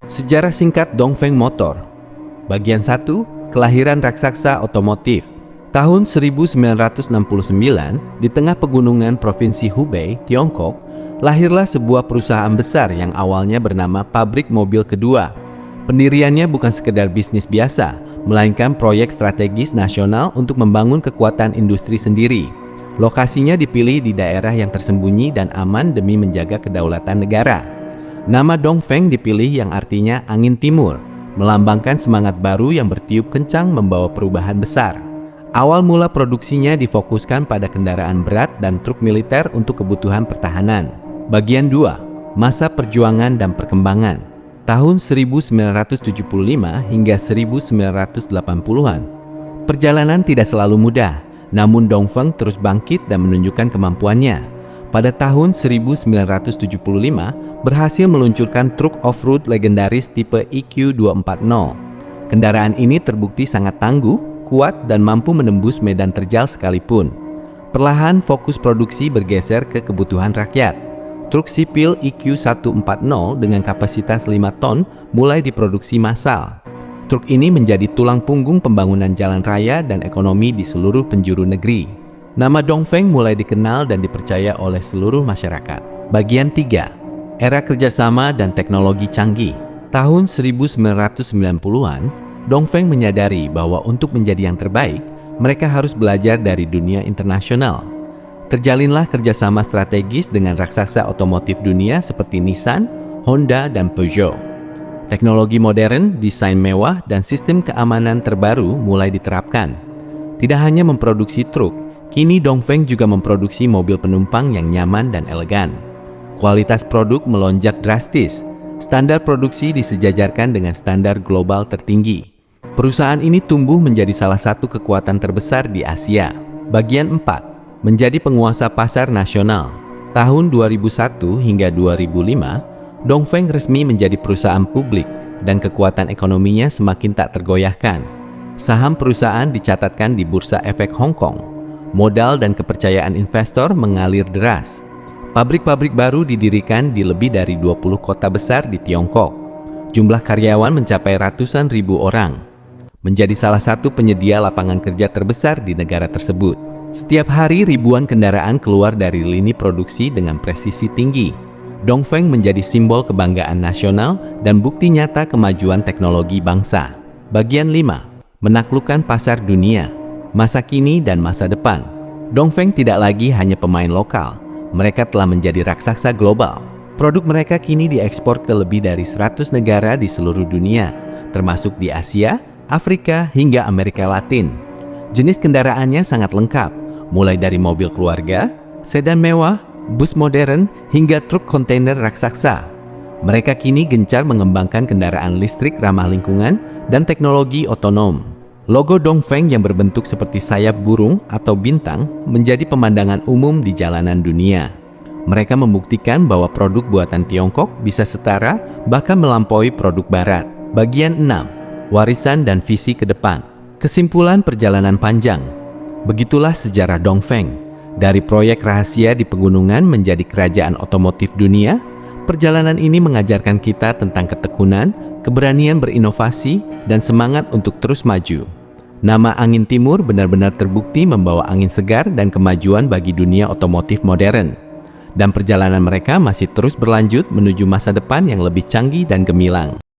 Sejarah singkat Dongfeng Motor. Bagian 1, kelahiran raksasa otomotif. Tahun 1969, di tengah pegunungan Provinsi Hubei, Tiongkok, lahirlah sebuah perusahaan besar yang awalnya bernama Pabrik Mobil Kedua. Pendiriannya bukan sekedar bisnis biasa, melainkan proyek strategis nasional untuk membangun kekuatan industri sendiri. Lokasinya dipilih di daerah yang tersembunyi dan aman demi menjaga kedaulatan negara. Nama Dongfeng dipilih yang artinya angin timur, melambangkan semangat baru yang bertiup kencang membawa perubahan besar. Awal mula produksinya difokuskan pada kendaraan berat dan truk militer untuk kebutuhan pertahanan. Bagian 2, masa perjuangan dan perkembangan. Tahun 1975 hingga 1980-an. Perjalanan tidak selalu mudah, namun Dongfeng terus bangkit dan menunjukkan kemampuannya. Pada tahun 1975, berhasil meluncurkan truk off-road legendaris tipe EQ240. Kendaraan ini terbukti sangat tangguh, kuat, dan mampu menembus medan terjal sekalipun. Perlahan fokus produksi bergeser ke kebutuhan rakyat. Truk sipil EQ140 dengan kapasitas 5 ton mulai diproduksi massal. Truk ini menjadi tulang punggung pembangunan jalan raya dan ekonomi di seluruh penjuru negeri. Nama Dongfeng mulai dikenal dan dipercaya oleh seluruh masyarakat. Bagian 3, era kerjasama dan teknologi canggih. Tahun 1990-an, Dongfeng menyadari bahwa untuk menjadi yang terbaik, mereka harus belajar dari dunia internasional. Terjalinlah kerjasama strategis dengan raksasa otomotif dunia seperti Nissan, Honda, dan Peugeot. Teknologi modern, desain mewah, dan sistem keamanan terbaru mulai diterapkan. Tidak hanya memproduksi truk, kini Dongfeng juga memproduksi mobil penumpang yang nyaman dan elegan. Kualitas produk melonjak drastis. Standar produksi disejajarkan dengan standar global tertinggi. Perusahaan ini tumbuh menjadi salah satu kekuatan terbesar di Asia. Bagian 4, menjadi penguasa pasar nasional. Tahun 2001 hingga 2005, Dongfeng resmi menjadi perusahaan publik dan kekuatan ekonominya semakin tak tergoyahkan. Saham perusahaan dicatatkan di Bursa Efek Hong Kong. Modal dan kepercayaan investor mengalir deras. Pabrik-pabrik baru didirikan di lebih dari 20 kota besar di Tiongkok. Jumlah karyawan mencapai ratusan ribu orang. Menjadi salah satu penyedia lapangan kerja terbesar di negara tersebut. Setiap hari ribuan kendaraan keluar dari lini produksi dengan presisi tinggi. Dongfeng menjadi simbol kebanggaan nasional dan bukti nyata kemajuan teknologi bangsa. Bagian 5, menaklukkan pasar dunia. Masa kini dan masa depan. Dongfeng tidak lagi hanya pemain lokal. Mereka telah menjadi raksasa global. Produk mereka kini diekspor ke lebih dari 100 negara di seluruh dunia, termasuk di Asia, Afrika, hingga Amerika Latin. Jenis kendaraannya sangat lengkap, mulai dari mobil keluarga, sedan mewah, bus modern, hingga truk kontainer raksasa. Mereka kini gencar mengembangkan kendaraan listrik ramah lingkungan dan teknologi otonom. Logo Dongfeng yang berbentuk seperti sayap burung atau bintang menjadi pemandangan umum di jalanan dunia. Mereka membuktikan bahwa produk buatan Tiongkok bisa setara bahkan melampaui produk Barat. Bagian 6, warisan dan visi ke depan. Kesimpulan perjalanan panjang. Begitulah sejarah Dongfeng. Dari proyek rahasia di pegunungan menjadi kerajaan otomotif dunia, perjalanan ini mengajarkan kita tentang ketekunan, keberanian berinovasi, dan semangat untuk terus maju. Nama Angin Timur benar-benar terbukti membawa angin segar dan kemajuan bagi dunia otomotif modern. Dan perjalanan mereka masih terus berlanjut menuju masa depan yang lebih canggih dan gemilang.